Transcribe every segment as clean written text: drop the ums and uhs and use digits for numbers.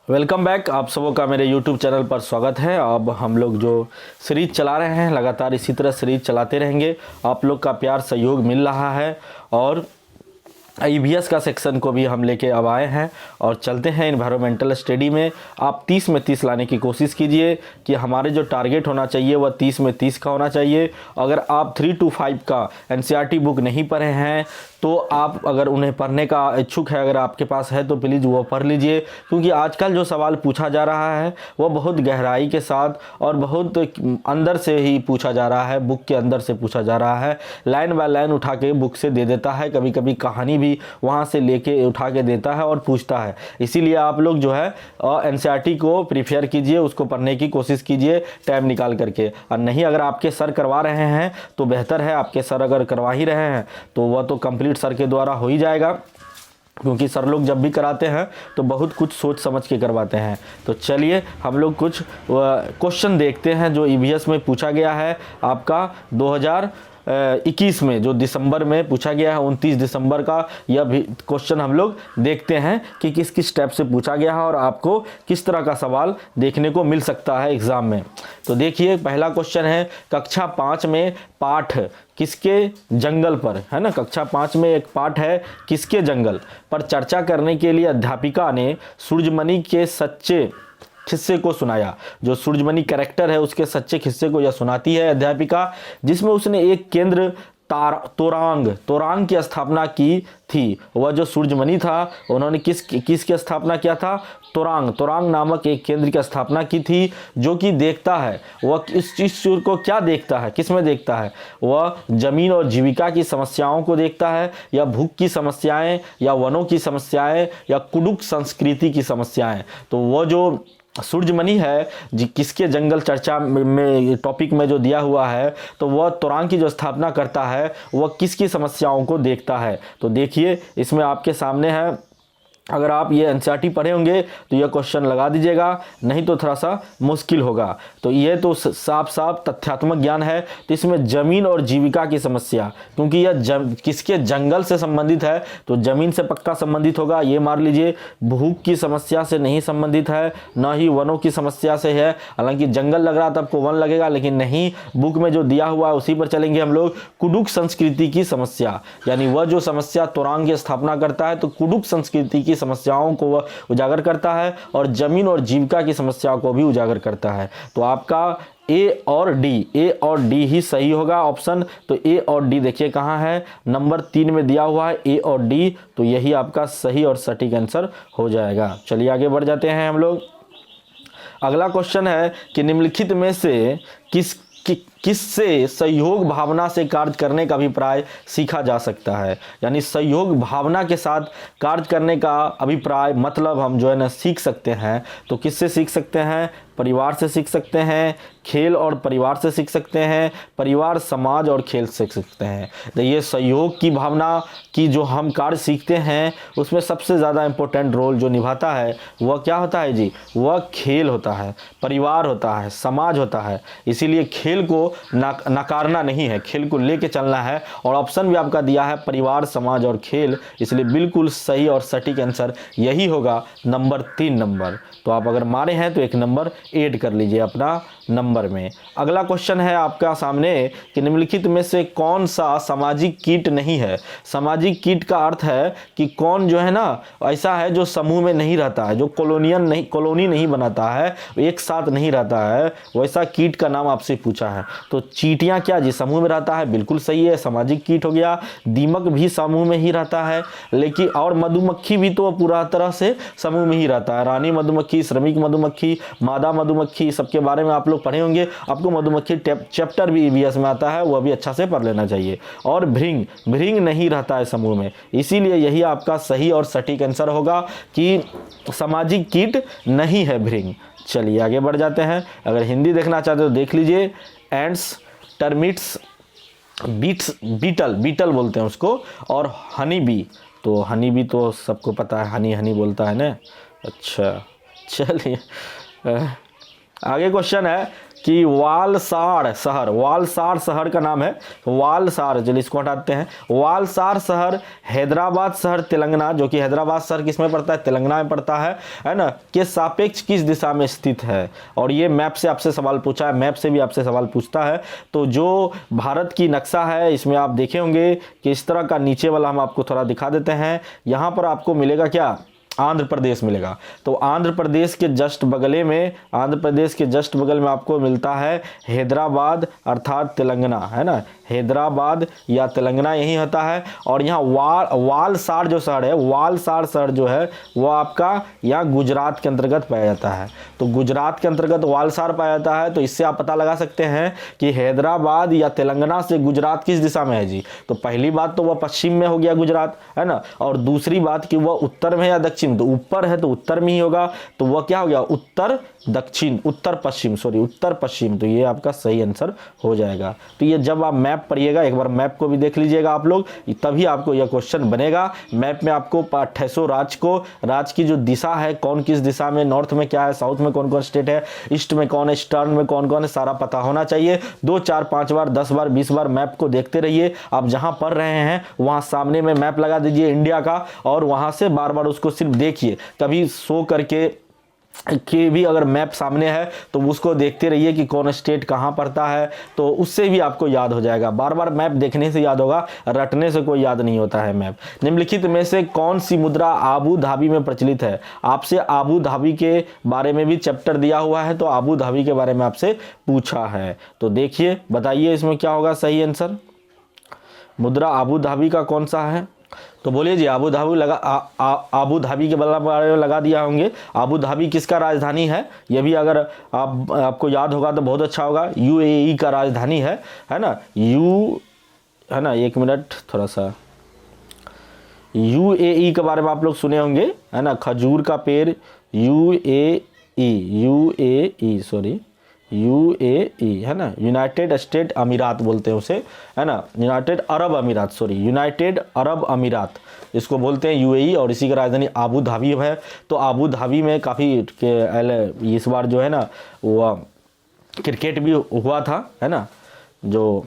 Welcome back. आप सबों का मेरे YouTube चैनल पर स्वागत है। अब हम लोग जो सीरीज चला रहे हैं लगातार इसी तरह सीरीज चलाते रहेंगे। आप लोग का प्यार सहयोग मिल रहा है और ईवीएस का सेक्शन को भी हम लेके अब आए हैं और चलते हैं एनवायरमेंटल स्टडी में। आप 30 में 30 लाने की कोशिश कीजिए कि हमारे जो टारगेट होना चाहिए वह 30 में 30 का होना चाहिए। अगर आप 3 to 5 का एनसीईआरटी बुक नहीं पढ़े हैं तो आप अगर उन्हें पढ़ने का इच्छुक है, अगर आपके पास है तो प्लीज़ वो पढ़ लीजिए, क्योंकि आजकल जो सवाल पूछा जा रहा है वह बहुत गहराई के साथ और बहुत अंदर से ही पूछा जा रहा है, बुक के अंदर से पूछा जा रहा है। लाइन बाय लाइन उठा के बुक से दे देता है, कभी कभी कहानी भी वहाँ से लेके उठा के देता है और पूछता है। इसीलिए आप लोग जो है एनसीईआरटी को प्रिफेयर कीजिए, उसको पढ़ने की कोशिश कीजिए टाइम निकाल करके। और नहीं अगर आपके सर करवा रहे हैं तो बेहतर है, आपके सर अगर करवा ही रहे हैं तो वह तो कंप्लीट सर के द्वारा हो ही जाएगा, क्योंकि सर लोग जब भी कराते हैं तो बहुत कुछ सोच समझ के करवाते हैं। तो चलिए हम लोग कुछ क्वेश्चन देखते हैं जो ईवीएस में पूछा गया है आपका 2021 में, जो दिसंबर में पूछा गया है 29 दिसंबर का। यह भी क्वेश्चन हम लोग देखते हैं कि किस किस टाइप से पूछा गया है और आपको किस तरह का सवाल देखने को मिल सकता है एग्जाम में। तो देखिए पहला क्वेश्चन है कक्षा 5 में पाठ किसके जंगल पर, है ना। कक्षा 5 में एक पाठ है किसके जंगल पर चर्चा करने के लिए अध्यापिका ने सूरजमणि के सच्चे किस्से को सुनाया। जो सूरजमणि कैरेक्टर है उसके सच्चे किस्से को यह सुनाती है अध्यापिका, जिसमें उसने एक केंद्र तोरांग की स्थापना की थी। वह जो सूरजमणि था उन्होंने किसकी स्थापना किया था? तोरांग नामक एक केंद्र की स्थापना की थी, जो कि देखता है, वह इस चीज को क्या देखता है, किस में देखता है? वह जमीन और जीविका की समस्याओं को देखता है, या भूख की समस्याएं, या वनों की समस्याएं, या कुडुक संस्कृति की समस्याएं। तो वह जो सूरजमणि है जी किसके जंगल चर्चा में टॉपिक में जो दिया हुआ है, तो वह तोरांग की जो स्थापना करता है वह किसकी समस्याओं को देखता है। तो देखिए इसमें आपके सामने है, अगर आप ये एनसीईआरटी पढ़े होंगे तो यह क्वेश्चन लगा दीजिएगा, नहीं तो थोड़ा सा मुश्किल होगा। तो ये तो साफ साफ तथ्यात्मक ज्ञान है। तो इसमें जमीन और जीविका की समस्या, क्योंकि यह किसके जंगल से संबंधित है तो जमीन से पक्का संबंधित होगा, ये मार लीजिए। भूख की समस्या से नहीं संबंधित है, न ही वनों की समस्या से है। हालांकि जंगल लग रहा था आपको वन लगेगा, लेकिन नहीं, बुक में जो दिया हुआ है उसी पर चलेंगे हम लोग। कुडुक संस्कृति की समस्या, यानी वह जो समस्या तोरांग की स्थापना करता है तो कुडुक संस्कृति की समस्याओं को वह उजागर करता है और जमीन और जीविका की समस्याओं को भी उजागर करता है। तो आपका ए और डी ही सही होगा ऑप्शन। तो ए और डी देखिए कहाँ है, नंबर 3 में दिया हुआ है ए और डी, तो यही आपका सही और सटीक आंसर हो जाएगा। चलिए आगे बढ़ जाते हैं हम लोग। अगला क्वेश्चन है कि निम्नलिखित में से किससे सहयोग भावना से कार्य करने का अभिप्राय सीखा जा सकता है। यानी सहयोग भावना के साथ कार्य करने का अभिप्राय मतलब हम जो है ना सीख सकते हैं। तो किससे सीख सकते हैं? परिवार से सीख सकते हैं, खेल और परिवार से सीख सकते हैं, परिवार समाज और खेल से सीख सकते हैं। तो ये सहयोग की भावना की जो हम कार्य सीखते हैं उसमें सबसे ज़्यादा इम्पोर्टेंट रोल जो निभाता है वह क्या होता है जी? वह खेल होता है, परिवार होता है, समाज होता है। इसीलिए खेल को नकारना नहीं है, खेल को लेके चलना है। और ऑप्शन भी आपका दिया है परिवार समाज और खेल, इसलिए बिल्कुल सही और सटीक आंसर यही होगा नंबर 3 नंबर। तो आप अगर मारे हैं तो एक नंबर ऐड कर लीजिए अपना नंबर में। अगला क्वेश्चन है आपका सामने कि निम्नलिखित में से कौन सा सामाजिक कीट नहीं है। सामाजिक कीट का अर्थ है कि कौन जो है ना ऐसा है जो समूह में नहीं रहता है, जो कॉलोनी नहीं बनाता है, एक साथ नहीं रहता है, वैसा कीट का नाम आपसे पूछा है। तो चींटियां क्या जी समूह में रहता है? बिल्कुल सही है, सामाजिक कीट हो गया। दीमक भी समूह में ही रहता है, लेकिन और मधुमक्खी भी तो पूरा तरह से समूह में ही रहता है। रानी मधुमक्खी, श्रमिक मधुमक्खी, मादा मधुमक्खी, सबके बारे में आप लोग पढ़े होंगे। आपको मधुमक्खी चैप्टर भी ईवीएस में आता है, वह भी अच्छा से पढ़ लेना चाहिए। और भृंग नहीं रहता है समूह में, इसीलिए यही आपका सही और सटीक आंसर होगा कि सामाजिक कीट नहीं है भृंग। चलिए आगे बढ़ जाते हैं। अगर हिंदी देखना चाहते हो देख लीजिए। एंड्स, टर्मिट्स, बीटल बोलते हैं उसको, और हनी बी। तो हनी बी तो सबको पता है, हनी बोलता है ना। अच्छा चलिए आगे क्वेश्चन है कि वालसाड़ शहर, वालसाड़ शहर का नाम है वालसाड़, चलिए इसको हटाते हैं। वालसाड़ शहर हैदराबाद शहर तेलंगाना, जो कि हैदराबाद शहर किसमें पड़ता है, तेलंगाना में पड़ता है ना, के सापेक्ष किस दिशा में स्थित है। और ये मैप से आपसे सवाल पूछा है, मैप से भी आपसे सवाल पूछता है। तो जो भारत की नक्शा है इसमें आप देखे होंगे कि इस तरह का, नीचे वाला हम आपको थोड़ा दिखा देते हैं। यहाँ पर आपको मिलेगा क्या, आंध्र प्रदेश मिलेगा। तो आंध्र प्रदेश के जस्ट बगले में, आंध्र प्रदेश के जस्ट बगल में आपको मिलता है हैदराबाद अर्थात तेलंगाना, है ना, हैदराबाद या तेलंगाना यही होता है। और यहाँ वालसाड़ जो शहर है, वालसाड़ शहर जो है वो आपका यहाँ गुजरात के अंतर्गत पाया जाता है। तो गुजरात के अंतर्गत वालसाड़ पाया जाता है। तो इससे आप पता लगा सकते हैं कि हैदराबाद या तेलंगाना से गुजरात किस दिशा में है जी। तो पहली बात तो वह पश्चिम में हो गया गुजरात, है ना, और दूसरी बात कि वह उत्तर में या दक्षिण, तो ऊपर है तो उत्तर में ही होगा, तो वह क्या हो गया, उत्तर दक्षिण, उत्तर पश्चिम, सॉरी उत्तर पश्चिम। तो ये आपका सही आंसर हो जाएगा। तो ये जब आप मैप पढ़िएगा, एक बार मैप को भी देख लीजिएगा आप लोग, तभी आपको यह क्वेश्चन बनेगा। मैप में आपको 2800 राज्य की जो दिशा है, कौन किस दिशा में, नॉर्थ में क्या है, साउथ में कौन कौन स्टेट है, ईस्ट में कौन है, ईस्टर्न में कौन कौन है, सारा पता होना चाहिए। 2 4 5 बार 10 बार 20 बार मैप को देखते रहिए। आप जहां पढ़ रहे हैं वहां सामने में मैप लगा दीजिए इंडिया का, और वहां से बार बार उसको सिर्फ देखिए। कभी सो करके कि भी अगर मैप सामने है तो उसको देखते रहिए कि कौन स्टेट कहाँ पड़ता है, तो उससे भी आपको याद हो जाएगा। बार बार मैप देखने से याद होगा, रटने से कोई याद नहीं होता है मैप। निम्नलिखित में से कौन सी मुद्रा आबू धाबी में प्रचलित है। आपसे आबू धाबी के बारे में भी चैप्टर दिया हुआ है, तो आबू धाबी के बारे में आपसे पूछा है। तो देखिए, बताइए इसमें क्या होगा सही आंसर। मुद्रा आबू धाबी का कौन सा है, तो बोलिए जी। आबू धाबी लगा, आबू धाबी के बारे में लगा दिया होंगे। आबू धाबी किसका राजधानी है, यह भी अगर आपको याद होगा तो बहुत अच्छा होगा। यूएई का राजधानी है ना, है ना, एक मिनट, थोड़ा सा यूएई के बारे में आप लोग सुने होंगे, है ना, खजूर का पेड़, यूएई, है ना, यूनाइटेड स्टेट अमीरात बोलते हैं उसे, है ना, यूनाइटेड अरब अमीरात इसको बोलते हैं यूएई, और इसी की राजधानी आबू धाबी है। तो आबू धाबी में काफ़ी इस बार जो है ना वो क्रिकेट भी हुआ था, है ना, जो,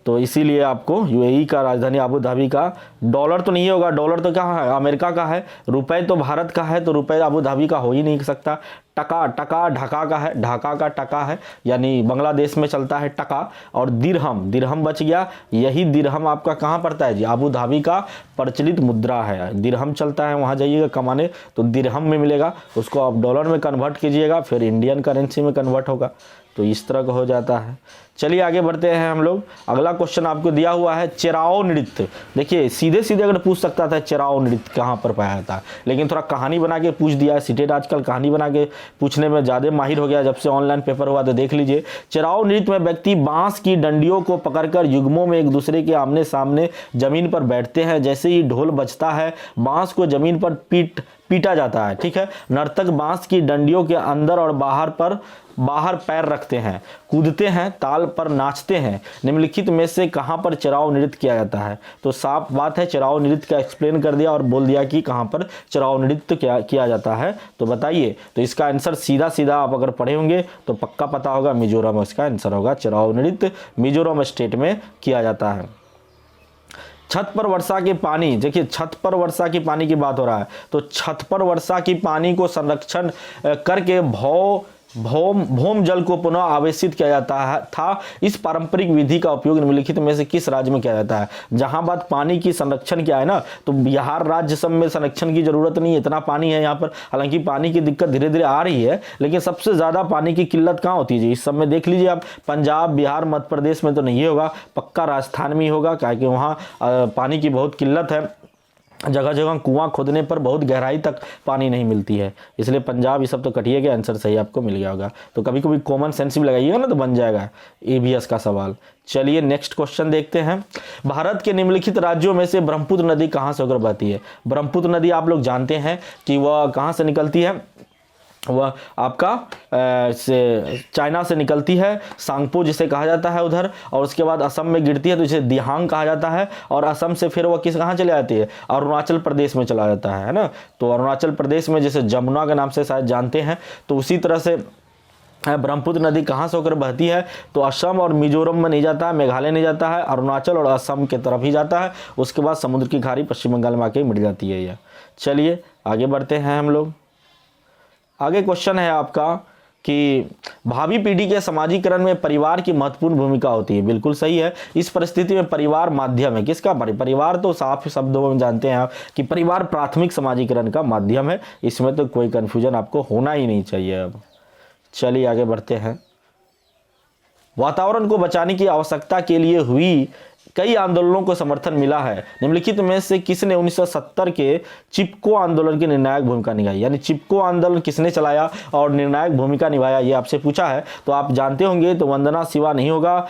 तो इसीलिए आपको यूएई का राजधानी आबू धाबी का। डॉलर तो नहीं होगा, डॉलर तो क्या है, अमेरिका का है। रुपए तो भारत का है, तो रुपए आबू धाबी का हो ही नहीं सकता। टका ढाका का है, ढाका का टका है, यानी बांग्लादेश में चलता है टका। और दिरहम बच गया, यही दिरहम आपका कहाँ पड़ता है जी, आबू धाबी का प्रचलित मुद्रा है। दिरहम चलता है, वहाँ जाइएगा कमाने तो दिरहम में मिलेगा, उसको आप डॉलर में कन्वर्ट कीजिएगा, फिर इंडियन करेंसी में कन्वर्ट होगा। तो इस तरह का हो जाता है। चलिए आगे बढ़ते हैं हम लोग। अगला क्वेश्चन आपको दिया हुआ है चेराओ नृत्य। देखिए सीधे सीधे अगर पूछ सकता था चेराओ नृत्य कहाँ पर पाया जाता है, लेकिन थोड़ा कहानी बना के पूछ दिया है। सीटेट आजकल कहानी बना के पूछने में ज़्यादा माहिर हो गया, जब से ऑनलाइन पेपर हुआ। तो देख लीजिए, चेराओ नृत्य में व्यक्ति बांस की डंडियों को पकड़कर युग्मों में एक दूसरे के आमने सामने जमीन पर बैठते हैं। जैसे ही ढोल बजता है, बांस को जमीन पर पीटा जाता है, ठीक है। नर्तक बांस की डंडियों के अंदर और बाहर पैर रखते हैं, कूदते हैं, ताल पर नाचते हैं। निम्नलिखित में से कहां पर चेराओ नृत्य किया जाता है। तो साफ बात है, चेराओ नृत्य का एक्सप्लेन कर दिया और बोल दिया कि कहां पर चेराओ नृत्य किया जाता है। तो बताइए, तो इसका आंसर सीधा सीधा आप अगर पढ़े होंगे तो पक्का पता होगा, मिजोरम इसका आंसर होगा। चेराओ नृत्य मिजोरम स्टेट में किया जाता है। छत पर वर्षा के पानी, देखिए छत पर वर्षा की पानी की बात हो रहा है, तो छत पर वर्षा की पानी को संरक्षण करके भौम जल को पुनः आवेशित किया जाता था। इस पारंपरिक विधि का उपयोग निम्नलिखित में से किस राज्य में किया जाता है। जहां बात पानी की संरक्षण क्या है ना, तो बिहार राज्य सब में संरक्षण की जरूरत नहीं है, इतना पानी है यहाँ पर। हालांकि पानी की दिक्कत धीरे धीरे आ रही है, लेकिन सबसे ज्यादा पानी की किल्लत कहाँ होती है इस सब में। देख लीजिए आप, पंजाब, बिहार, मध्य प्रदेश में तो नहीं होगा, पक्का राजस्थान में ही होगा, क्योंकि वहाँ पानी की बहुत किल्लत है। जगह जगह कुआं खोदने पर बहुत गहराई तक पानी नहीं मिलती है, इसलिए पंजाब ये सब तो कटिए गया। आंसर सही आपको मिल गया होगा। तो कभी कभी कॉमन सेंस भी लगाइएगा ना, तो बन जाएगा ईवीएस का सवाल। चलिए नेक्स्ट क्वेश्चन देखते हैं। भारत के निम्नलिखित राज्यों में से ब्रह्मपुत्र नदी कहाँ से होकर बहती है। ब्रह्मपुत्र नदी आप लोग जानते हैं कि वह कहाँ से निकलती है, वह आपका चाइना से निकलती है, सांगपो जिसे कहा जाता है उधर, और उसके बाद असम में गिरती है तो इसे दिहांग कहा जाता है। और असम से फिर वह कहाँ चले जाती है, अरुणाचल प्रदेश में चला जाता है ना। तो अरुणाचल प्रदेश में जैसे जमुना के नाम से शायद जानते हैं, तो उसी तरह से ब्रह्मपुत्र नदी कहाँ से होकर बहती है? तो असम और मिजोरम में नहीं जाता है, मेघालय नहीं जाता है, अरुणाचल और असम के तरफ ही जाता है। उसके बाद समुद्र की खाड़ी पश्चिम बंगाल में आके मिट जाती है यह। चलिए आगे बढ़ते हैं हम लोग। आगे क्वेश्चन है आपका कि भावी पीढ़ी के समाजीकरण में परिवार की महत्वपूर्ण भूमिका होती है। बिल्कुल सही है। इस परिस्थिति में परिवार माध्यम है। किसका? परिवार तो साफ शब्दों में जानते हैं आप कि परिवार प्राथमिक समाजीकरण का माध्यम है। इसमें तो कोई कंफ्यूजन आपको होना ही नहीं चाहिए। अब चलिए आगे बढ़ते हैं। वातावरण को बचाने की आवश्यकता के लिए हुई कई आंदोलनों को समर्थन मिला है। निम्नलिखित में से किसने 1970 के चिपको आंदोलन की निर्णायक भूमिका निभाई? यानी चिपको आंदोलन किसने चलाया और निर्णायक भूमिका निभाया, ये आपसे पूछा है। तो आप जानते होंगे, तो वंदना शिवा नहीं होगा।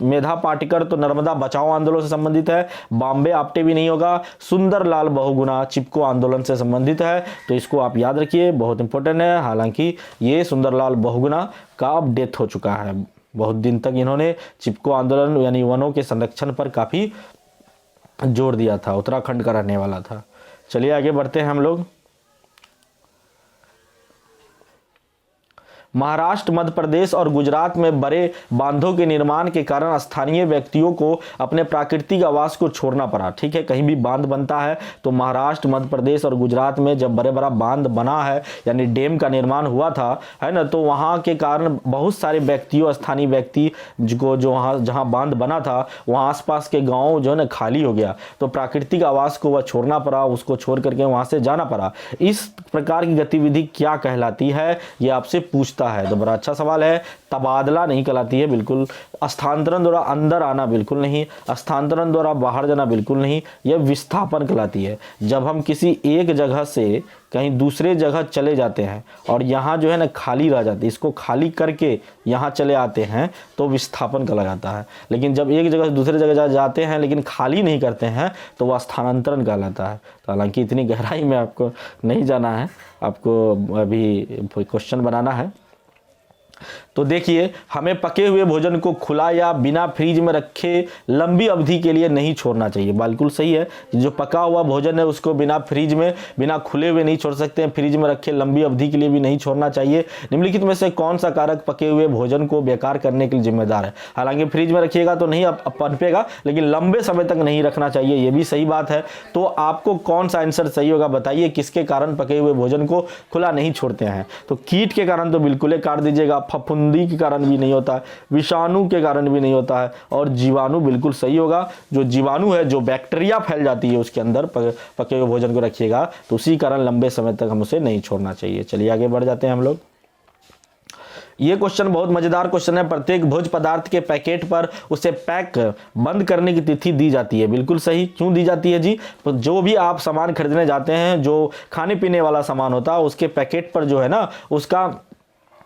मेधा पाटेकर तो नर्मदा बचाओ आंदोलन से संबंधित है। बॉम्बे आप्टे भी नहीं होगा। सुंदरलाल बहुगुणा चिपको आंदोलन से संबंधित है। तो इसको आप याद रखिए, बहुत इंपॉर्टेंट है। हालांकि ये सुंदरलाल बहुगुणा का अब डेथ हो चुका है। बहुत दिन तक इन्होंने चिपको आंदोलन यानी वनों के संरक्षण पर काफ़ी जोर दिया था। उत्तराखंड का रहने वाला था। चलिए आगे बढ़ते हैं हम लोग। महाराष्ट्र, मध्य प्रदेश और गुजरात में बड़े बांधों के निर्माण के कारण स्थानीय व्यक्तियों को अपने प्राकृतिक आवास को छोड़ना पड़ा। ठीक है, कहीं भी बांध बनता है तो महाराष्ट्र, मध्य प्रदेश और गुजरात में जब बड़ा बांध बना है यानी डैम का निर्माण हुआ था, है ना, तो वहाँ के कारण बहुत सारे व्यक्तियों, स्थानीय व्यक्ति को जो वहाँ जहाँ बांध बना था वहाँ आसपास के गाँव जो है ना खाली हो गया, तो प्राकृतिक आवास को वह छोड़ना पड़ा, उसको छोड़ करके वहाँ से जाना पड़ा। इस प्रकार की गतिविधि क्या कहलाती है, ये आपसे पूछता है। तो बड़ा अच्छा सवाल है। तबादला नहीं कहलाती है, बिल्कुल। स्थानांतरण द्वारा अंदर आना बिल्कुल नहीं। स्थानांतरण द्वारा बाहर जाना बिल्कुल नहीं। यह विस्थापन कहलाती है। जब हम किसी एक जगह से कहीं दूसरे जगह चले जाते हैं और यहाँ जो है ना खाली रह जाती है, इसको खाली करके यहाँ चले आते हैं तो विस्थापन कहा जाता है। लेकिन जब एक जगह से दूसरे जगह जाते हैं लेकिन खाली नहीं करते हैं तो वह स्थानांतरण कहलाता है। तो हालांकि इतनी गहराई में आपको नहीं जाना है, आपको अभी क्वेश्चन बनाना है। तो देखिए, हमें पके हुए भोजन को खुला या बिना फ्रीज में रखे लंबी अवधि के लिए नहीं छोड़ना चाहिए। बिल्कुल सही है। जो पका हुआ भोजन है उसको बिना फ्रीज में, बिना खुले हुए नहीं छोड़ सकते हैं। फ्रीज में रखे लंबी अवधि के लिए भी नहीं छोड़ना चाहिए। निम्नलिखित में से कौन सा कारक पके हुए भोजन को बेकार करने के लिए जिम्मेदार है? हालांकि फ्रीज में रखिएगा तो नहीं पनपेगा, लेकिन लंबे समय तक नहीं रखना चाहिए, ये भी सही बात है। तो आपको कौन सा आंसर सही होगा बताइए, किसके कारण पके हुए भोजन को खुला नहीं छोड़ते हैं? तो कीट के कारण तो बिल्कुल काट दीजिएगा, फफूंदी के कारण भी नहीं होता है, विषाणु के कारण भी नहीं होता है, और जीवाणु बिल्कुल सही होगा। जो जीवाणु है, जो बैक्टीरिया फैल जाती है उसके अंदर पके हुए भोजन को रखिएगा, तो उसी कारण लंबे समय तक हम उसे नहीं छोड़ना चाहिए। चलिए आगे बढ़ जाते हैं हम लोग। ये क्वेश्चन बहुत मजेदार क्वेश्चन है। प्रत्येक भोज्य पदार्थ के पैकेट पर उसे पैक बंद करने की तिथि दी जाती है। बिल्कुल सही। क्यों दी जाती है जी? तो जो भी आप सामान खरीदने जाते हैं, जो खाने पीने वाला सामान होता है, उसके पैकेट पर जो है ना उसका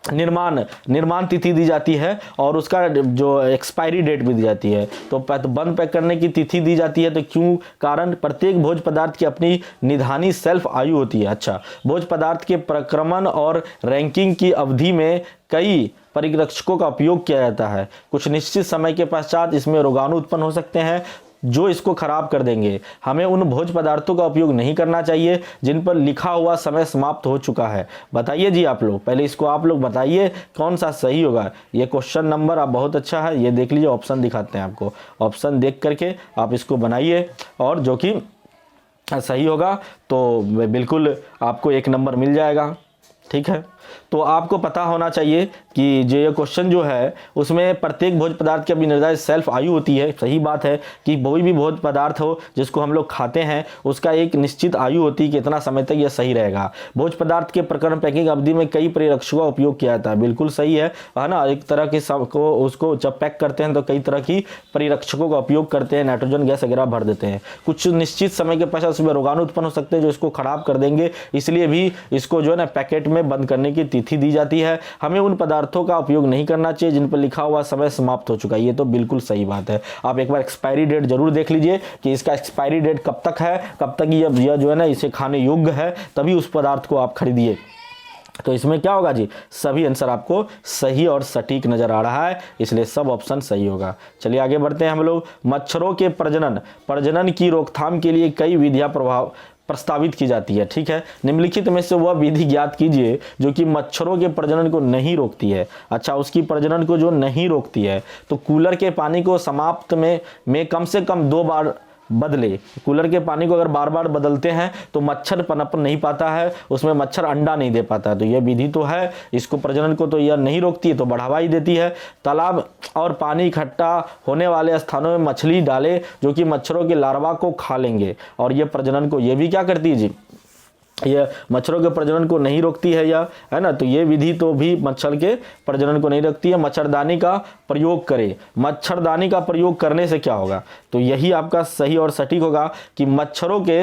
निर्माण तिथि दी जाती है और उसका जो एक्सपायरी डेट भी दी जाती है। तो बंद पैक करने की तिथि दी जाती है। तो क्यों? कारण प्रत्येक भोज्य पदार्थ की अपनी निधानी सेल्फ आयु होती है। अच्छा, भोज्य पदार्थ के प्रक्रमण और रैंकिंग की अवधि में कई परिरक्षकों का उपयोग किया जाता है। कुछ निश्चित समय के पश्चात इसमें रोगाणु उत्पन्न हो सकते हैं जो इसको खराब कर देंगे। हमें उन भोज्य पदार्थों का उपयोग नहीं करना चाहिए जिन पर लिखा हुआ समय समाप्त हो चुका है। बताइए जी आप लोग, पहले इसको आप लोग बताइए कौन सा सही होगा। ये क्वेश्चन नंबर आप बहुत अच्छा है, ये देख लीजिए, ऑप्शन दिखाते हैं आपको। ऑप्शन देख करके आप इसको बनाइए और जो कि सही होगा तो बिल्कुल आपको 1 नंबर मिल जाएगा। ठीक है, तो आपको पता होना चाहिए कि जो ये क्वेश्चन जो है उसमें प्रत्येक भोज्य पदार्थ की अपनी निर्धारित सेल्फ आयु होती है। सही बात है कि कोई भी भोज्य पदार्थ हो जिसको हम लोग खाते हैं उसका एक निश्चित आयु होती है कि इतना समय तक यह सही रहेगा। भोज्य पदार्थ के प्रक्रमण पैकिंग अवधि में कई परिरक्षकों का उपयोग किया जाता है। बिल्कुल सही है ना। एक तरह के को उसको जब पैक करते हैं तो कई तरह की परिरक्षकों का उपयोग करते हैं, नाइट्रोजन गैस वगैरह भर देते हैं। कुछ निश्चित समय के पश्चात उसमें रोगाणु उत्पन्न हो सकते हैं जो इसको खराब कर देंगे, इसलिए भी इसको जो है ना पैकेट में बंद करने की तिथि दी जाती है। हमें उन पदार्थों का उपयोग नहीं करना चाहिए जिन पर लिखा हुआ समय समाप्त हो चुका है। ये तो बिल्कुल सही बात है। आप एक बार एक्सपायरी डेट जरूर देख लीजिए कि इसका एक्सपायरी डेट कब तक है, कब तक यह जो है ना इसे खाने योग्य है, तभी उस पदार्थ को आप खरीदिए। तो इसमें क्या होगा जी? सभी आंसर आपको सही और सटीक नजर आ रहा है, इसलिए सब ऑप्शन सही होगा। चलिए आगे बढ़ते हैं हम लोग। मच्छरों के प्रजनन की रोकथाम के लिए कई विधियां प्रस्तावित की जाती है। ठीक है, निम्नलिखित में से वह विधि ज्ञात कीजिए जो कि मच्छरों के प्रजनन को नहीं रोकती है। अच्छा, उसकी प्रजनन को जो नहीं रोकती है, तो कूलर के पानी को समाप्त में कम से कम 2 बार बदले। कूलर के पानी को अगर बार बार बदलते हैं तो मच्छर पनप नहीं पाता है, उसमें मच्छर अंडा नहीं दे पाता है। तो यह विधि तो है, इसको प्रजनन को तो यह नहीं रोकती है, तो बढ़ावा ही देती है। तालाब और पानी इकट्ठा होने वाले स्थानों में मछली डाले जो कि मच्छरों के लार्वा को खा लेंगे, और यह प्रजनन को ये भी क्या करती है जी, ये मच्छरों के प्रजनन को नहीं रोकती है, या है ना। तो ये विधि तो भी मच्छर के प्रजनन को नहीं रोकती है। मच्छरदानी का प्रयोग करें। मच्छरदानी का प्रयोग करने से क्या होगा, तो यही आपका सही और सटीक होगा कि मच्छरों के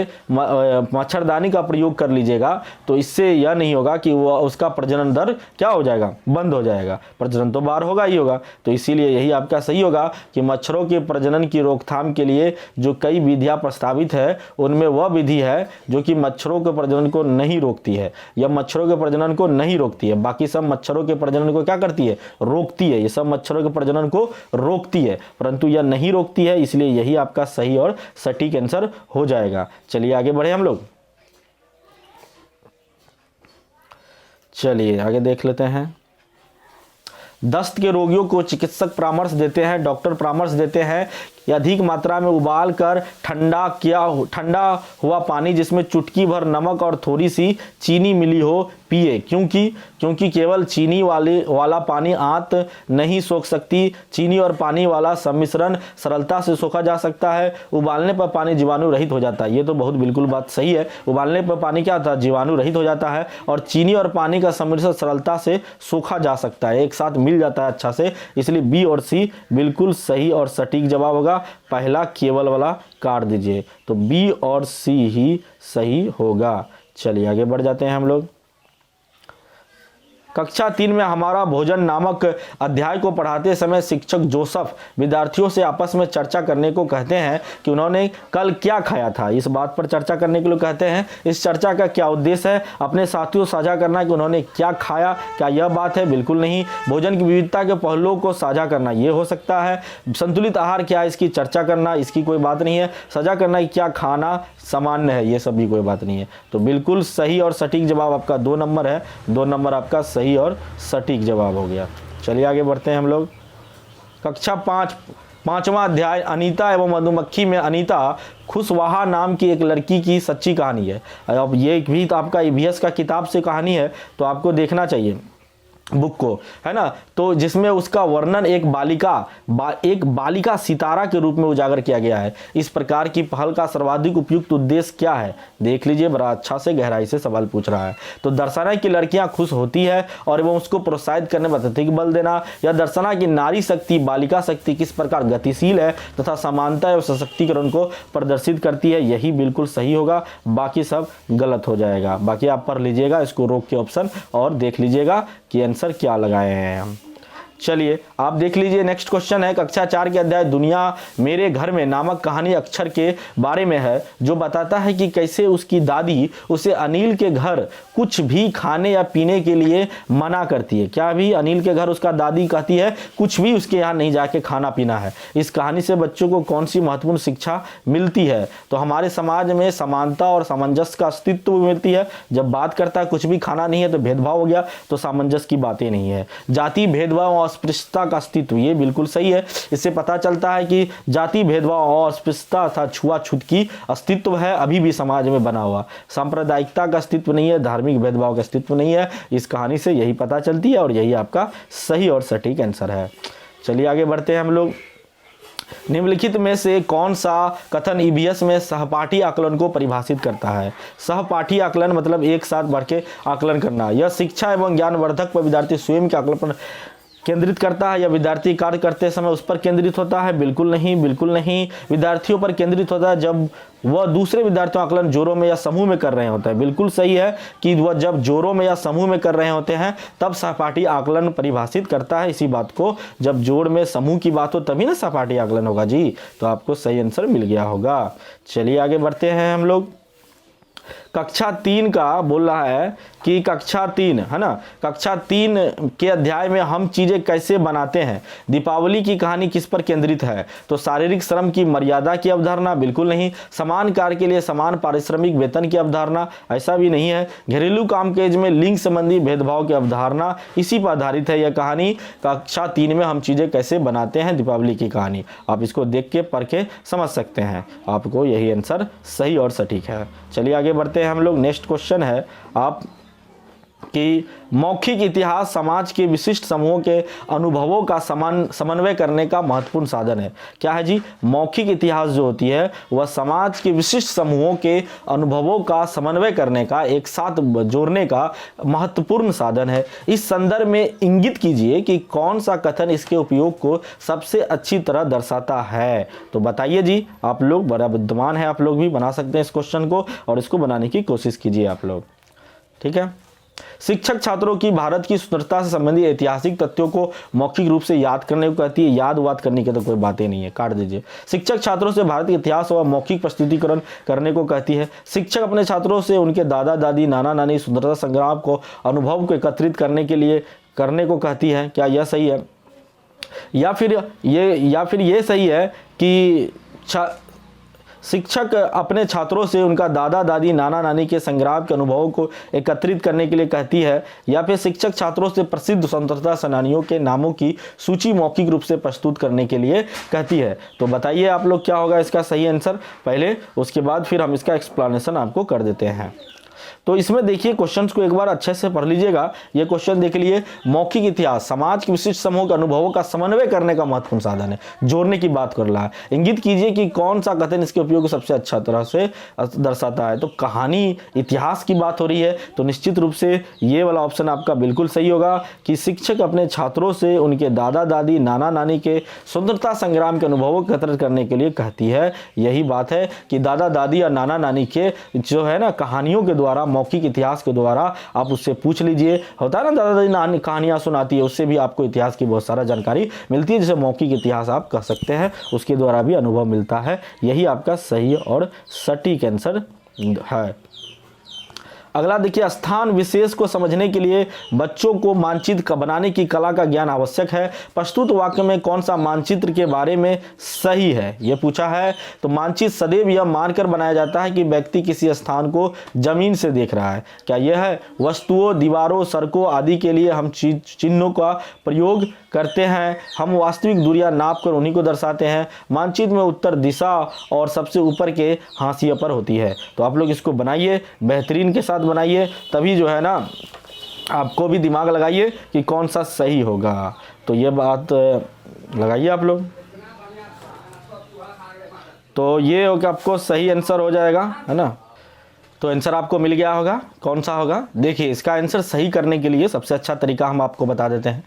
मच्छरदानी का प्रयोग कर लीजिएगा, तो इससे यह नहीं होगा कि वह उसका प्रजनन दर क्या हो जाएगा, बंद हो जाएगा, प्रजनन तो बाहर होगा ही होगा। तो इसीलिए यही आपका सही होगा कि मच्छरों के प्रजनन की रोकथाम के लिए जो कई विधियां प्रस्तावित है, उनमें वह विधि है जो कि मच्छरों के प्रजनन को नहीं रोकती है, या मच्छरों के प्रजनन को नहीं रोकती है। बाकी सब मच्छरों के प्रजनन को क्या करती है, रोकती है। ये सब मच्छरों के प्रजनन को रोकती है, परंतु यह नहीं रोकती है, इसलिए यही आपका सही और सटीक आंसर हो जाएगा। चलिए आगे बढ़े हम लोग, चलिए आगे देख लेते हैं। दस्त के रोगियों को चिकित्सक परामर्श देते हैं, डॉक्टर परामर्श देते हैं कि अधिक मात्रा में उबाल कर ठंडा हुआ पानी जिसमें चुटकी भर नमक और थोड़ी सी चीनी मिली हो पिए, क्योंकि केवल चीनी वाला पानी आंत नहीं सोख सकती। चीनी और पानी वाला सम्मिश्रण सरलता से सोखा जा सकता है। उबालने पर पानी जीवाणु रहित हो जाता है। ये तो बहुत बिल्कुल बात सही है, उबालने पर पानी क्या होता है, जीवाणु रहित हो जाता है, और चीनी और पानी का सम्मिश्रण सरलता से सोखा जा सकता है, एक साथ मिल जाता है अच्छा से। इसलिए बी और सी बिल्कुल सही और सटीक जवाब होगा। पहला केवल वाला काट दीजिए, तो बी और सी ही सही होगा। चलिए आगे बढ़ जाते हैं हम लोग। कक्षा 3 में हमारा भोजन नामक अध्याय को पढ़ाते समय शिक्षक जोसेफ विद्यार्थियों से आपस में चर्चा करने को कहते हैं कि उन्होंने कल क्या खाया था। इस बात पर चर्चा करने के लिए कहते हैं। इस चर्चा का क्या उद्देश्य है, अपने साथियों साझा करना कि उन्होंने क्या खाया, क्या यह बात है, बिल्कुल नहीं। भोजन की विविधता के पहलुओं को साझा करना, ये हो सकता है। संतुलित आहार क्या है, इसकी चर्चा करना, इसकी कोई बात नहीं है। साझा करना कि क्या खाना सामान्य है, ये सब भी कोई बात नहीं है। तो बिल्कुल सही और सटीक जवाब आपका 2 नंबर है, 2 नंबर आपका सही और सटीक जवाब हो गया। चलिए आगे बढ़ते हैं हम लोग। कक्षा 5 पांचवा अध्याय अनीता एवं मधुमक्खी में अनीता खुशवाहा नाम की एक लड़की की सच्ची कहानी है। अब ये भी तो आपका ईवीएस का किताब से कहानी है, तो आपको देखना चाहिए बुक को, है ना। तो जिसमें उसका वर्णन एक बालिका सितारा के रूप में उजागर किया गया है। इस प्रकार की पहल का सर्वाधिक उपयुक्त उद्देश्य क्या है, देख लीजिए, बड़ा अच्छा से गहराई से सवाल पूछ रहा है। तो दर्शना की लड़कियां खुश होती है और एवं उसको प्रोत्साहित करने में अत्यधिक बल देना, या दर्शना की नारी शक्ति बालिका शक्ति किस प्रकार गतिशील है तथा समानता एवं सशक्तिकरण को प्रदर्शित करती है, यही बिल्कुल सही होगा। बाकी सब गलत हो जाएगा। बाकी आप पढ़ लीजिएगा इसको रोक के ऑप्शन और देख लीजिएगा कि आंसर क्या लगाए हैं हम। चलिए आप देख लीजिए, नेक्स्ट क्वेश्चन है कक्षा 4 के अध्याय दुनिया मेरे घर में नामक कहानी अक्षर के बारे में है, जो बताता है कि कैसे उसकी दादी उसे अनिल के घर कुछ भी खाने या पीने के लिए मना करती है। क्या भी अनिल के घर उसका दादी कहती है कुछ भी उसके यहाँ नहीं जाके खाना पीना है। इस कहानी से बच्चों को कौन सी महत्वपूर्ण शिक्षा मिलती है, तो हमारे समाज में समानता और सामंजस्य का अस्तित्व मिलती है। जब बात करता है कुछ भी खाना नहीं है तो भेदभाव हो गया, तो सामंजस्य की बातें नहीं है। जाति भेदभाव अस्पृश्यता का अस्तित्व, ये बिल्कुल सही है। इससे पता चलता है कि जाति भेदभाव और अस्पृश्यता तथा छुआछूत की अस्तित्व है अभी भी समाज में बना हुआ। सांप्रदायिकता का अस्तित्व नहीं है, धार्मिक भेदभाव का अस्तित्व नहीं है। इस कहानी से यही पता चलती है और यही आपका सही और सटीक आंसर है। चलिए आगे बढ़ते हैं हम लोग। निम्नलिखित में से कौन सा कथन ईवीएस में सहपाठी आकलन को परिभाषित करता है। सहपाठी आकलन मतलब एक साथ बढ़ के आकलन करना। यह शिक्षा एवं ज्ञानवर्धक पर विद्यार्थी स्वयं के आकलन पर केंद्रित करता है या विद्यार्थी कार्य करते समय उस पर केंद्रित होता है, बिल्कुल नहीं, बिल्कुल नहीं। विद्यार्थियों पर केंद्रित होता है जब वह दूसरे विद्यार्थियों आकलन जोरों में या समूह में कर रहे होते हैं। बिल्कुल सही है कि वह जब जोरों में या समूह में कर रहे होते हैं तब सहपाठी आकलन परिभाषित करता है इसी बात को। जब जोड़ में समूह की बात हो तभी ना सहपाठी आकलन होगा जी। तो आपको सही आंसर मिल गया होगा। चलिए आगे बढ़ते हैं हम लोग। कक्षा 3 का बोल रहा है कि कक्षा 3 है ना, कक्षा 3 के अध्याय में हम चीज़ें कैसे बनाते हैं, दीपावली की कहानी किस पर केंद्रित है? तो शारीरिक श्रम की मर्यादा की अवधारणा, बिल्कुल नहीं। समान कार्य के लिए समान पारिश्रमिक वेतन की अवधारणा, ऐसा भी नहीं है। घरेलू कामकाज में लिंग संबंधी भेदभाव की अवधारणा, इसी पर आधारित है यह कहानी। कक्षा 3 में हम चीज़ें कैसे बनाते हैं, दीपावली की कहानी। आप इसको देख के पढ़ के समझ सकते हैं, आपको यही आंसर सही और सटीक है। चलिए आगे बढ़ते हैं हम लोग। नेक्स्ट क्वेश्चन है आप कि मौखिक इतिहास समाज के विशिष्ट समूहों के अनुभवों का समन्वय करने का महत्वपूर्ण साधन है। क्या है जी? मौखिक इतिहास जो होती है वह समाज के विशिष्ट समूहों के अनुभवों का समन्वय करने का, एक साथ जोड़ने का महत्वपूर्ण साधन है। इस संदर्भ में इंगित कीजिए कि कौन सा कथन इसके उपयोग को सबसे अच्छी तरह दर्शाता है। तो बताइए जी, आप लोग बड़ा बुद्धिमान है, आप लोग भी बना सकते हैं इस क्वेश्चन को, और इसको बनाने की कोशिश कीजिए आप लोग। ठीक है। शिक्षक छात्रों की भारत की स्वतंत्रता से संबंधित ऐतिहासिक तथ्यों को मौखिक रूप से याद करने को कहती है। याद वाद करने की तो कोई बात ही नहीं है, काट दीजिए। शिक्षक छात्रों से भारत के इतिहास व मौखिक प्रस्तुतिकरण करने को कहती है। शिक्षक अपने छात्रों से उनके दादा दादी, नाना नानी स्वतंत्रता संग्राम को अनुभव को एकत्रित करने को कहती है। क्या यह सही है? या फिर ये सही है कि शिक्षक अपने छात्रों से उनका दादा दादी, नाना नानी के संग्राम के अनुभवों को एकत्रित करने के लिए कहती है? या फिर शिक्षक छात्रों से प्रसिद्ध स्वतंत्रता सेनानियों के नामों की सूची मौखिक रूप से प्रस्तुत करने के लिए कहती है? तो बताइए आप लोग क्या होगा इसका सही आंसर पहले, उसके बाद फिर हम इसका एक्सप्लेनेशन आपको कर देते हैं। तो इसमें देखिए क्वेश्चंस को एक बार अच्छे से पढ़ लीजिएगा। ये क्वेश्चन देख लिए, मौखिक इतिहास समाज के विशिष्ट समूह के अनुभवों का समन्वय करने का महत्वपूर्ण साधन है, जोड़ने की बात कर रहा है। इंगित कीजिए कि कौन सा कथन इसके उपयोग को सबसे अच्छा तरह से दर्शाता है। तो कहानी इतिहास की बात हो रही है, तो निश्चित रूप से ये वाला ऑप्शन आपका बिल्कुल सही होगा कि शिक्षक अपने छात्रों से उनके दादा दादी, नाना नानी के स्वतंत्रता संग्राम के अनुभवों को एकत्रित करने के लिए कहती है। यही बात है कि दादा दादी और नाना नानी के जो है ना कहानियों के द्वारा, मौखिक इतिहास के द्वारा आप उससे पूछ लीजिए। होता है ना दादा दादी नानी कहानियां सुनाती है, उससे भी आपको इतिहास की बहुत सारा जानकारी मिलती है, जिसे मौखिक इतिहास आप कह सकते हैं, उसके द्वारा भी अनुभव मिलता है। यही आपका सही और सटीक आंसर है। अगला देखिए, स्थान विशेष को समझने के लिए बच्चों को मानचित्र बनाने की कला का ज्ञान आवश्यक है। प्रस्तुत वाक्य में कौन सा मानचित्र के बारे में सही है, यह पूछा है। तो मानचित्र सदैव यह मानकर बनाया जाता है कि व्यक्ति किसी स्थान को जमीन से देख रहा है। क्या यह है? वस्तुओं, दीवारों, सड़कों आदि के लिए हम चिन्हों का प्रयोग करते हैं। हम वास्तविक दूरियां नाप कर उन्हीं को दर्शाते हैं। मानचित्र में उत्तर दिशा और सबसे ऊपर के हाशिए पर होती है। तो आप लोग इसको बनाइए, बेहतरीन के साथ बनाइए, तभी जो है ना आपको भी दिमाग लगाइए कि कौन सा सही होगा। तो ये बात लगाइए आप लोग, तो ये हो कि आपको सही आंसर हो जाएगा, है ना। तो आंसर आपको मिल गया होगा, कौन सा होगा। देखिए इसका आंसर सही करने के लिए सबसे अच्छा तरीका हम आपको बता देते हैं।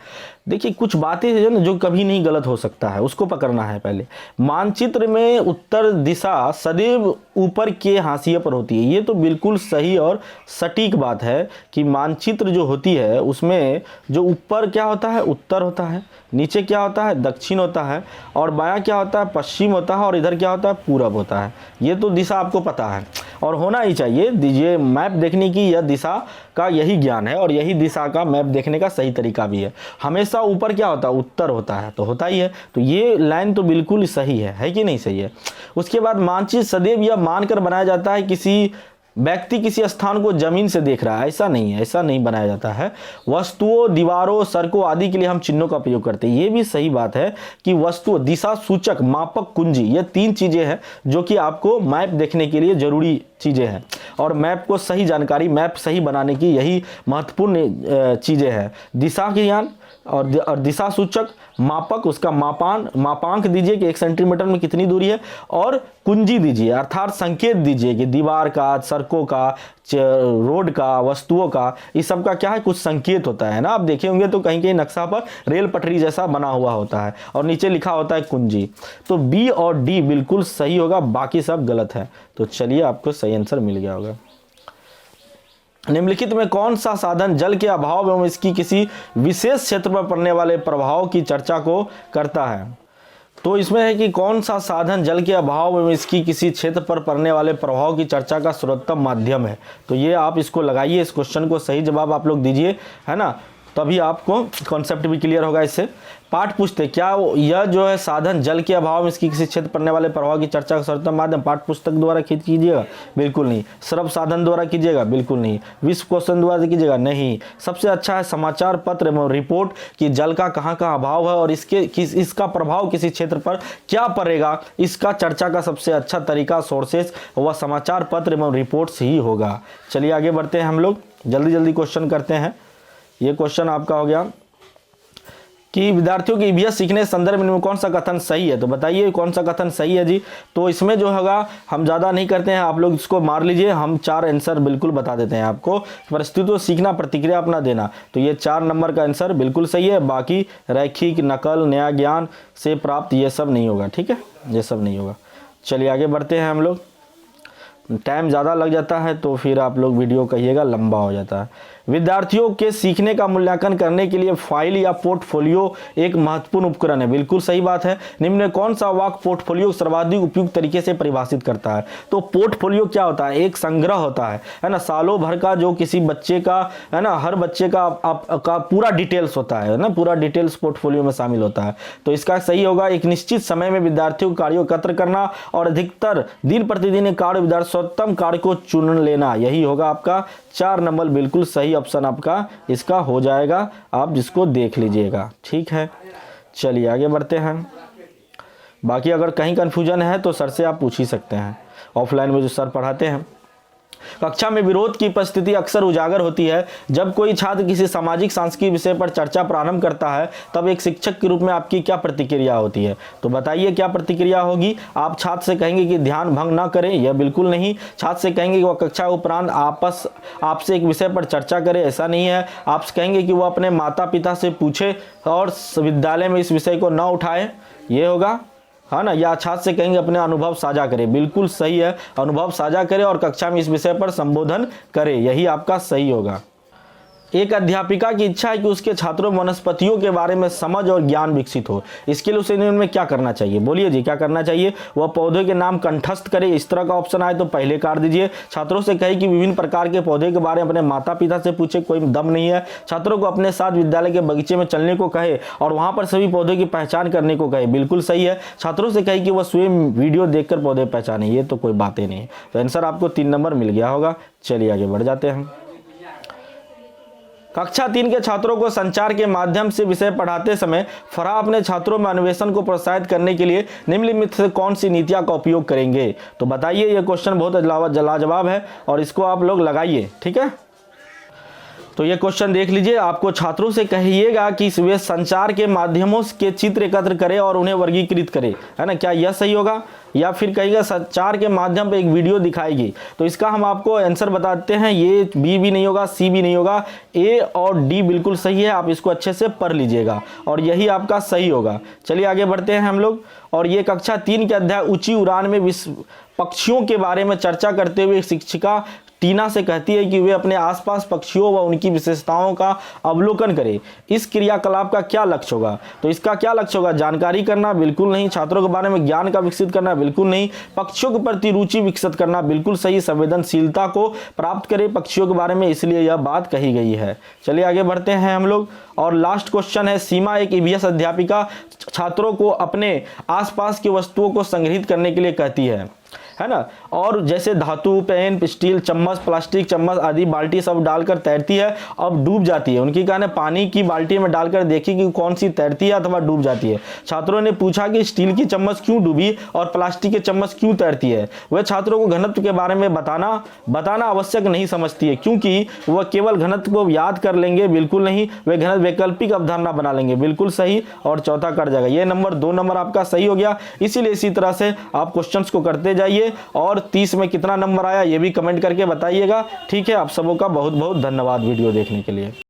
देखिए कुछ बातें हैं ना जो कभी नहीं गलत हो सकता है, उसको पकड़ना है पहले। मानचित्र में उत्तर दिशा सदैव ऊपर के हाशिए पर होती है, ये तो बिल्कुल सही और सटीक बात है कि मानचित्र जो होती है उसमें जो ऊपर क्या होता है, उत्तर होता है, नीचे क्या होता है, दक्षिण होता है, और बायां क्या होता है, पश्चिम होता है, और इधर क्या होता है, पूरब होता है। ये तो दिशा आपको पता है और होना ही चाहिए। दीजिए मैप देखने की यह दिशा का यही ज्ञान है, और यही दिशा का मैप देखने का सही तरीका भी है। हमेशा ऊपर क्या होता है, उत्तर होता है, तो होता ही है। तो ये लाइन तो बिल्कुल सही है कि नहीं सही है। उसके बाद मानचित्र सदैव यह मानकर बनाया जाता है किसी व्यक्ति किसी स्थान को जमीन से देख रहा है, ऐसा नहीं है, ऐसा नहीं बनाया जाता है। वस्तुओं, दीवारों, सड़कों आदि के लिए हम चिन्हों का प्रयोग करते हैं। ये भी सही बात है कि वस्तु, दिशा सूचक, मापक, कुंजी, ये 3 चीजें हैं जो कि आपको मैप देखने के लिए जरूरी चीजें हैं, और मैप को सही जानकारी, मैप सही बनाने की यही महत्वपूर्ण चीजें हैं। दिशा के ज्ञान और दिशा सूचक, मापक, उसका मापांक दीजिए कि 1 सेंटीमीटर में कितनी दूरी है, और कुंजी दीजिए अर्थात संकेत दीजिए कि दीवार का, सड़कों का, रोड का, वस्तुओं का, इस सब का क्या है, कुछ संकेत होता है ना। आप देखे होंगे तो कहीं कहीं नक्शा पर रेल पटरी जैसा बना हुआ होता है और नीचे लिखा होता है कुंजी। तो बी और डी बिल्कुल सही होगा, बाकी सब गलत है। तो चलिए आपको सही आंसर मिल गया होगा। निम्नलिखित में कौन सा साधन जल के अभाव एवं इसकी किसी विशेष क्षेत्र पर पड़ने वाले प्रभाव की चर्चा को करता है? तो इसमें है कि कौन सा साधन जल के अभाव में इसकी किसी क्षेत्र पर पड़ने वाले प्रभाव की चर्चा का सर्वोत्तम माध्यम है। तो ये आप इसको लगाइए, इस क्वेश्चन को सही जवाब आप लोग दीजिए, है ना, तभी आपको कॉन्सेप्ट भी क्लियर होगा इससे। पाठ पूछते क्या यह जो है साधन जल के अभाव में इसकी किसी क्षेत्र पड़ने वाले प्रभाव की चर्चा का सर्वोत्तम माध्यम पाठ पुस्तक द्वारा कीजिएगा? बिल्कुल नहीं। श्रव्य साधन द्वारा कीजिएगा? बिल्कुल नहीं। विश्व क्वेश्चन द्वारा कीजिएगा? नहीं। सबसे अच्छा है समाचार पत्र एवं रिपोर्ट कि जल का कहाँ कहाँ अभाव है और इसका प्रभाव किसी क्षेत्र पर क्या पड़ेगा, इसका चर्चा का सबसे अच्छा तरीका सोर्सेस वह समाचार पत्र एवं रिपोर्ट्स ही होगा। चलिए आगे बढ़ते हैं हम लोग, जल्दी जल्दी क्वेश्चन करते हैं। ये क्वेश्चन आपका हो गया कि विद्यार्थियों की ईवीएस सीखने के संदर्भ में कौन सा कथन सही है? तो बताइए कौन सा कथन सही है जी। तो इसमें जो होगा हम ज़्यादा नहीं करते हैं, आप लोग इसको मार लीजिए, हम 4 आंसर बिल्कुल बता देते हैं आपको। परिस्थितियों सीखना, प्रतिक्रिया अपना देना, तो ये 4 नंबर का आंसर बिल्कुल सही है। बाकी रैखिक, नकल, नया ज्ञान से प्राप्त ये सब नहीं होगा, ठीक है, ये सब नहीं होगा। चलिए आगे बढ़ते हैं हम लोग। टाइम ज़्यादा लग जाता है तो फिर आप लोग वीडियो कहिएगा लंबा हो जाता है। विद्यार्थियों के सीखने का मूल्यांकन करने के लिए फाइल या पोर्टफोलियो एक महत्वपूर्ण उपकरण है। बिल्कुल सही बात है। निम्न में कौन सा वाक्य पोर्टफोलियो सर्वाधिक उपयुक्त तरीके से परिभाषित करता है? तो पोर्टफोलियो क्या होता है? एक संग्रह होता है ना, सालों भर का जो किसी बच्चे का, है ना, हर बच्चे का पूरा डिटेल्स होता है ना, पूरा डिटेल्स पोर्टफोलियो में शामिल होता है। तो इसका सही होगा एक निश्चित समय में विद्यार्थियों को कार्यों एकत्र करना और अधिकतर दिन प्रतिदिन कार्य विद्यार्थी सर्वोत्तम कार्य को चुन लेना, यही होगा आपका 4 नंबर बिल्कुल सही ऑप्शन आपका इसका हो जाएगा। आप जिसको देख लीजिएगा, ठीक है। चलिए आगे बढ़ते हैं। बाकी अगर कहीं कंफ्यूजन है तो सर से आप पूछ ही सकते हैं, ऑफलाइन में जो सर पढ़ाते हैं। कक्षा में विरोध की उपस्थिति अक्सर उजागर होती है। जब कोई छात्र किसी सामाजिक सांस्कृतिक विषय पर चर्चा प्रारंभ करता है तब एक शिक्षक के रूप में आपकी क्या प्रतिक्रिया होती है? तो बताइए क्या प्रतिक्रिया होगी। आप छात्र से कहेंगे कि ध्यान भंग ना करें? यह बिल्कुल नहीं। छात्र से कहेंगे कि वह कक्षा उपरांत आपसे एक विषय पर चर्चा करे? ऐसा नहीं है। आप कहेंगे कि वह अपने माता पिता से पूछे और विद्यालय में इस विषय को न उठाए? ये होगा, है ना। या छात्र से कहेंगे अपने अनुभव साझा करें? बिल्कुल सही है, अनुभव साझा करें और कक्षा में इस विषय पर संबोधन करें, यही आपका सही होगा। एक अध्यापिका की इच्छा है कि उसके छात्रों में वनस्पतियों के बारे में समझ और ज्ञान विकसित हो। इसके लिए उसे उनमें क्या करना चाहिए? बोलिए जी, क्या करना चाहिए? वह पौधे के नाम कंठस्थ करे, इस तरह का ऑप्शन आए तो पहले काट दीजिए। छात्रों से कहे कि विभिन्न प्रकार के पौधे के बारे में अपने माता पिता से पूछे, कोई दम नहीं है। छात्रों को अपने साथ विद्यालय के बगीचे में चलने को कहे और वहां पर सभी पौधों की पहचान करने को कहे, बिल्कुल सही है। छात्रों से कहे कि वह स्वयं वीडियो देखकर पौधे पहचाने, ये तो कोई बातें नहीं। तो आंसर आपको 3 नंबर मिल गया होगा। चलिए आगे बढ़ जाते हैं। कक्षा 3 के छात्रों को संचार के माध्यम से विषय पढ़ाते समय फराह अपने छात्रों में अन्वेषण को प्रोत्साहित करने के लिए निम्नलिखित से कौन सी नीतियां का उपयोग करेंगे? तो बताइए, यह क्वेश्चन बहुत लाजवाब है और इसको आप लोग लगाइए, ठीक है। तो ये क्वेश्चन देख लीजिए। आपको छात्रों से कहिएगा कि वे संचार के माध्यमों के चित्र एकत्र करें और उन्हें वर्गीकृत करें, है ना। क्या यह सही होगा? या फिर कहिएगा संचार के माध्यम पे एक वीडियो दिखाएगी? तो इसका हम आपको आंसर बताते हैं। ये बी भी नहीं होगा, सी भी नहीं होगा, ए और डी बिल्कुल सही है। आप इसको अच्छे से पढ़ लीजिएगा और यही आपका सही होगा। चलिए आगे बढ़ते हैं हम लोग। और ये कक्षा 3 के अध्याय ऊंची उड़ान में पक्षियों के बारे में चर्चा करते हुए शिक्षिका टीना से कहती है कि वे अपने आसपास पक्षियों व उनकी विशेषताओं का अवलोकन करें। इस क्रियाकलाप का क्या लक्ष्य होगा? तो इसका क्या लक्ष्य होगा? जानकारी करना? बिल्कुल नहीं। छात्रों के बारे में ज्ञान का विकसित करना? बिल्कुल नहीं। पक्षियों के प्रति रुचि विकसित करना? बिल्कुल सही। संवेदनशीलता को प्राप्त करें पक्षियों के बारे में, इसलिए यह बात कही गई है। चलिए आगे बढ़ते हैं हम लोग। और लास्ट क्वेश्चन है, सीमा एक ईवीएस अध्यापिका छात्रों को अपने आसपास की वस्तुओं को संग्रहित करने के लिए कहती है ना। और जैसे धातु, पेन, स्टील, चम्मच, प्लास्टिक चम्मच आदि बाल्टी सब डालकर तैरती है, अब डूब जाती है। उनकी कहना है पानी की बाल्टी में डालकर देखी कि कौन सी तैरती है अथवा डूब जाती है। छात्रों ने पूछा कि स्टील की चम्मच क्यों डूबी और प्लास्टिक की चम्मच क्यों तैरती है। वह छात्रों को घनत्व के बारे में बताना आवश्यक नहीं समझती है, क्योंकि वह केवल घनत्व को याद कर लेंगे, बिल्कुल नहीं। वे घनत्व वैकल्पिक अवधारणा बना लेंगे, बिल्कुल सही। और चौथा कट जाएगा। ये नंबर 2 नंबर आपका सही हो गया। इसीलिए इसी तरह से आप क्वेश्चंस को करते जाइए और 30 में कितना नंबर आया ये भी कमेंट करके बताइएगा, ठीक है। आप सबों का बहुत बहुत धन्यवाद वीडियो देखने के लिए।